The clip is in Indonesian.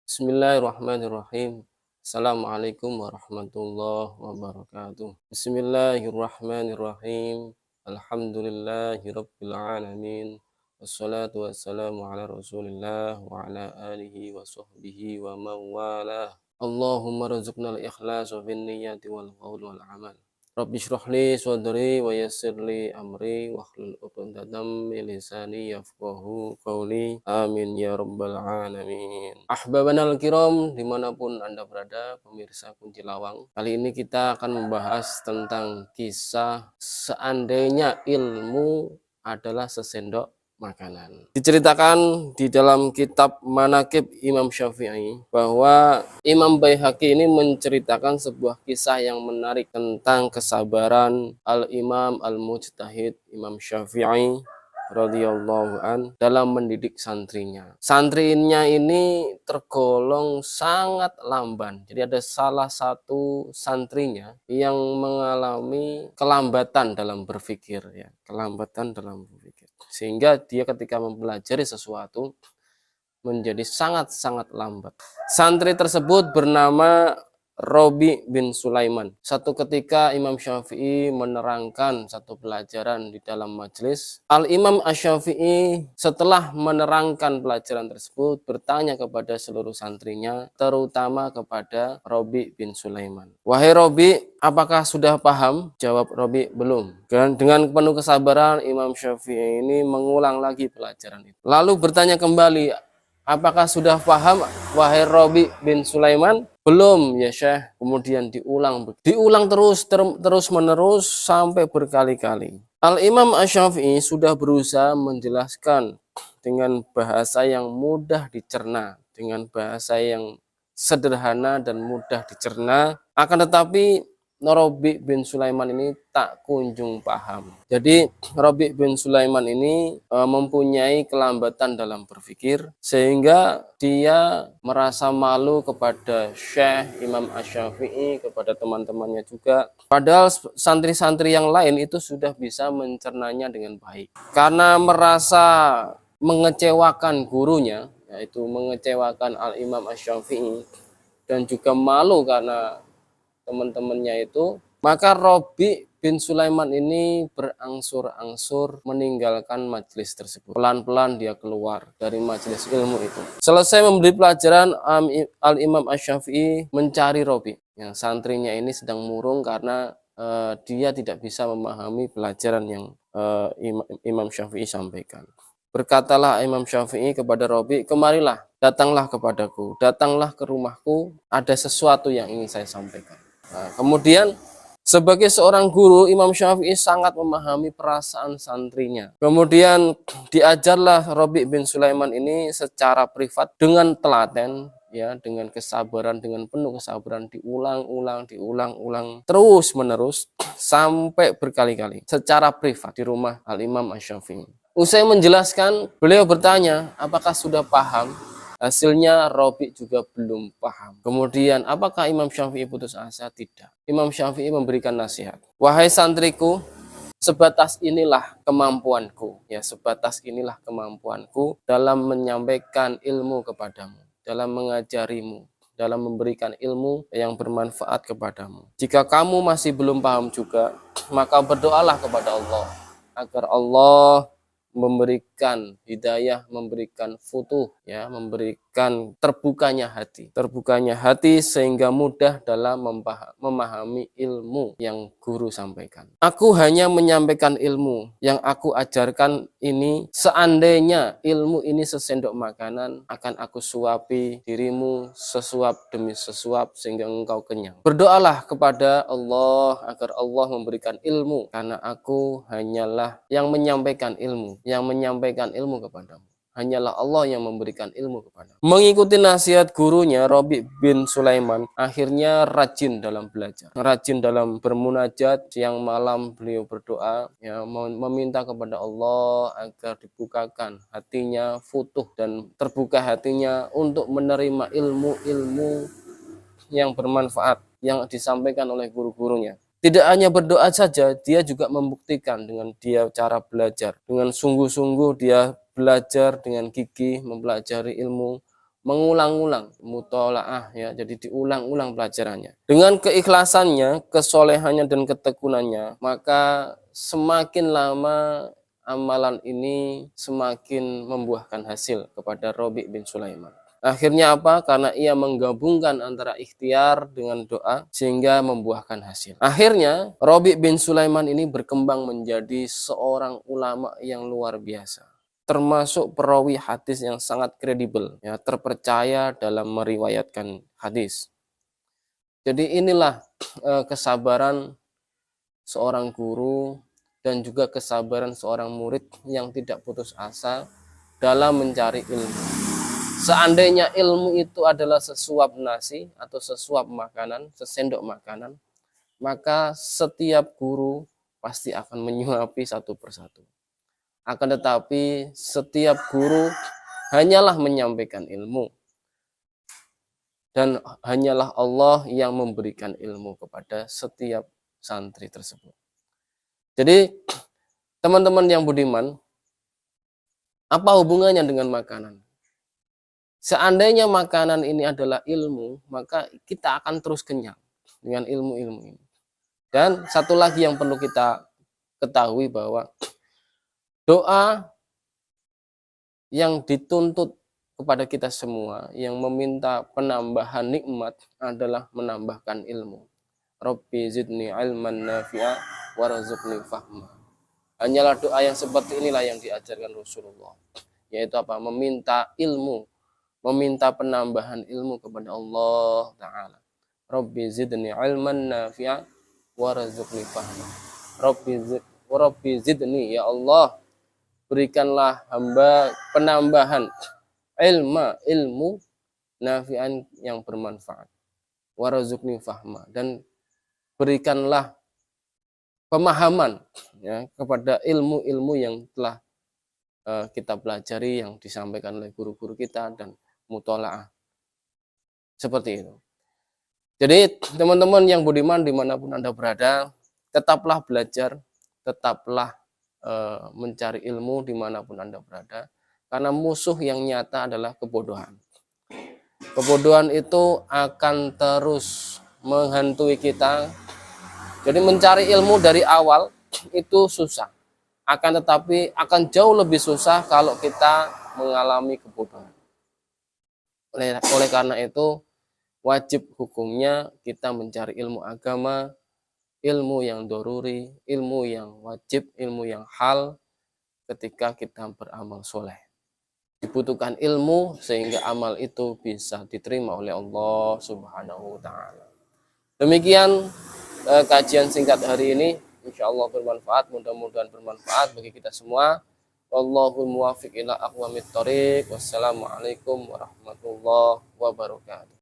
Bismillahirrahmanirrahim. Assalamualaikum warahmatullahi wabarakatuh. Bismillahirrahmanirrahim. Alhamdulillahirabbil alamin. Wassalatu wassalamu ala Rasulillah wa ala alihi wa sahbihi wa mawalah. Allahumma rzuqnal ikhlas wa bin niyyati wal qaul wal amal. Rabbi shrah li sadri wa yassir li amri wahlul 'uqdatam min lisani yafqahu qawli. Amin ya rabbal alamin. Ahbabanal kiram, dimanapun Anda berada, pemirsa Kunci Lawang. Kali ini kita akan membahas tentang kisah seandainya ilmu adalah sesendok makanan. Diceritakan di dalam kitab Manaqib Imam Syafi'i bahwa Imam Baihaqi ini menceritakan sebuah kisah yang menarik tentang kesabaran Al-Imam Al-Mujtahid Imam Syafi'i radhiyallahu an dalam mendidik santrinya. Santrinya ini tergolong sangat lamban. Jadi ada salah satu santrinya yang mengalami kelambatan dalam berpikir, ya, kelambatan dalam berpikir. Sehingga dia ketika mempelajari sesuatu menjadi sangat-sangat lambat. Santri tersebut bernama Robi bin Sulaiman. Satu ketika Imam Syafi'i menerangkan satu pelajaran di dalam majelis. Al-Imam Asy-Syafi'i setelah menerangkan pelajaran tersebut bertanya kepada seluruh santrinya, terutama kepada Robi bin Sulaiman. Wahai Robi, apakah sudah paham? Jawab Robi, belum. Dan dengan penuh kesabaran Imam Syafi'i ini mengulang lagi pelajaran itu. Lalu bertanya kembali, apakah sudah paham wahai Robi bin Sulaiman? Belum ya Syekh. Kemudian diulang terus menerus sampai berkali-kali. Al-Imam Asy-Syafi'i sudah berusaha menjelaskan dengan bahasa yang mudah dicerna, dengan bahasa yang sederhana dan mudah dicerna, akan tetapi Robi bin Sulaiman ini tak kunjung paham. Jadi Robi bin Sulaiman ini mempunyai kelambatan dalam berpikir sehingga dia merasa malu kepada Syekh Imam Asy-Syafi'i, kepada teman-temannya juga. Padahal santri-santri yang lain itu sudah bisa mencernanya dengan baik. Karena merasa mengecewakan gurunya, yaitu mengecewakan Al-Imam Asy-Syafi'i, dan juga malu karena teman-temannya itu, maka Robi bin Sulaiman ini berangsur-angsur meninggalkan majelis tersebut. Pelan-pelan dia keluar dari majelis ilmu itu. Selesai memberi pelajaran, Al-Imam Asy-Syafi'i mencari Robi. Yang santrinya ini sedang murung karena dia tidak bisa memahami pelajaran yang Imam Syafi'i sampaikan. Berkatalah Imam Syafi'i kepada Robi, kemarilah, datanglah kepadaku, datanglah ke rumahku, ada sesuatu yang ingin saya sampaikan. Nah, kemudian sebagai seorang guru, Imam Syafi'i sangat memahami perasaan santrinya. Kemudian diajarlah Robi bin Sulaiman ini secara privat dengan telaten, ya, dengan kesabaran, dengan penuh kesabaran, diulang-ulang terus menerus sampai berkali-kali secara privat di rumah Al-Imam Asy-Syafi'i. Usai menjelaskan, beliau bertanya, apakah sudah paham? Hasilnya Robi juga belum paham. Kemudian apakah Imam Syafi'i putus asa? Tidak. Imam Syafi'i memberikan nasihat. Wahai santriku, sebatas inilah kemampuanku. Ya, sebatas inilah kemampuanku dalam menyampaikan ilmu kepadamu, dalam mengajarimu, dalam memberikan ilmu yang bermanfaat kepadamu. Jika kamu masih belum paham juga, maka berdoalah kepada Allah agar Allah memberikan hidayah, memberikan futuh, ya, memberikan terbukanya hati sehingga mudah dalam memahami ilmu yang guru sampaikan. Aku hanya menyampaikan ilmu yang aku ajarkan ini. Seandainya ilmu ini sesendok makanan, akan aku suapi dirimu sesuap demi sesuap sehingga engkau kenyang. Berdoalah kepada Allah agar Allah memberikan ilmu, karena aku hanyalah yang menyampaikan ilmu kepadamu. Hanyalah Allah yang memberikan ilmu kepadamu. Mengikuti nasihat gurunya, Robi bin Sulaiman akhirnya rajin dalam belajar, rajin dalam bermunajat. Siang malam beliau berdoa, ya, meminta kepada Allah agar dibukakan hatinya, futuh dan terbuka hatinya untuk menerima ilmu-ilmu yang bermanfaat yang disampaikan oleh guru-gurunya. Tidak hanya berdoa saja, dia juga membuktikan dengan dia cara belajar. Dengan sungguh-sungguh dia belajar dengan gigih, mempelajari ilmu mengulang-ulang mutolaah ya, jadi diulang-ulang pelajarannya. Dengan keikhlasannya, kesolehannya dan ketekunannya, maka semakin lama amalan ini semakin membuahkan hasil kepada Rabi' bin Sulaiman. Akhirnya apa? Karena ia menggabungkan antara ikhtiar dengan doa sehingga membuahkan hasil. Akhirnya Rabi' bin Sulaiman ini berkembang menjadi seorang ulama yang luar biasa, termasuk perawi hadis yang sangat kredibel, ya, terpercaya dalam meriwayatkan hadis. Jadi inilah kesabaran seorang guru dan juga kesabaran seorang murid yang tidak putus asa dalam mencari ilmu. Seandainya ilmu itu adalah sesuap nasi atau sesuap makanan, sesendok makanan, maka setiap guru pasti akan menyuapi satu persatu. Akan tetapi setiap guru hanyalah menyampaikan ilmu, dan hanyalah Allah yang memberikan ilmu kepada setiap santri tersebut. Jadi teman-teman yang budiman, apa hubungannya dengan makanan? Seandainya makanan ini adalah ilmu, maka kita akan terus kenyang dengan ilmu-ilmu ini. Dan satu lagi yang perlu kita ketahui bahwa doa yang dituntut kepada kita semua, yang meminta penambahan nikmat adalah menambahkan ilmu. Rabbi zidni ilman nafi'a warzuqni fahma. Hanyalah doa yang seperti inilah yang diajarkan Rasulullah, yaitu apa? Meminta ilmu, meminta penambahan ilmu kepada Allah Ta'ala. Rabbi zidni ilman nafi'a warzuqni fahma. Rabbi zidni, ya Allah, berikanlah hamba penambahan ilmu nafi'an yang bermanfaat, warzuqni fahma, dan berikanlah pemahaman ya kepada ilmu-ilmu yang telah kita pelajari, yang disampaikan oleh guru-guru kita, dan mutolaah seperti itu. Jadi teman-teman yang budiman dimanapun Anda berada, tetaplah belajar, tetaplah mencari ilmu dimanapun Anda berada, karena musuh yang nyata adalah kebodohan. Kebodohan itu akan terus menghantui kita. Jadi mencari ilmu dari awal itu susah, akan tetapi akan jauh lebih susah kalau kita mengalami kebodohan. Oleh karena itu, wajib hukumnya kita mencari ilmu agama, ilmu yang doruri, ilmu yang wajib, ilmu yang hal ketika kita beramal soleh. Dibutuhkan ilmu sehingga amal itu bisa diterima oleh Allah Subhanahu wa Ta'ala. Demikian kajian singkat hari ini. Insya Allah bermanfaat, mudah-mudahan bermanfaat bagi kita semua. Wallahul muwaffiq ila aqwamit thoriq. Wassalamualaikum warahmatullahi wabarakatuh.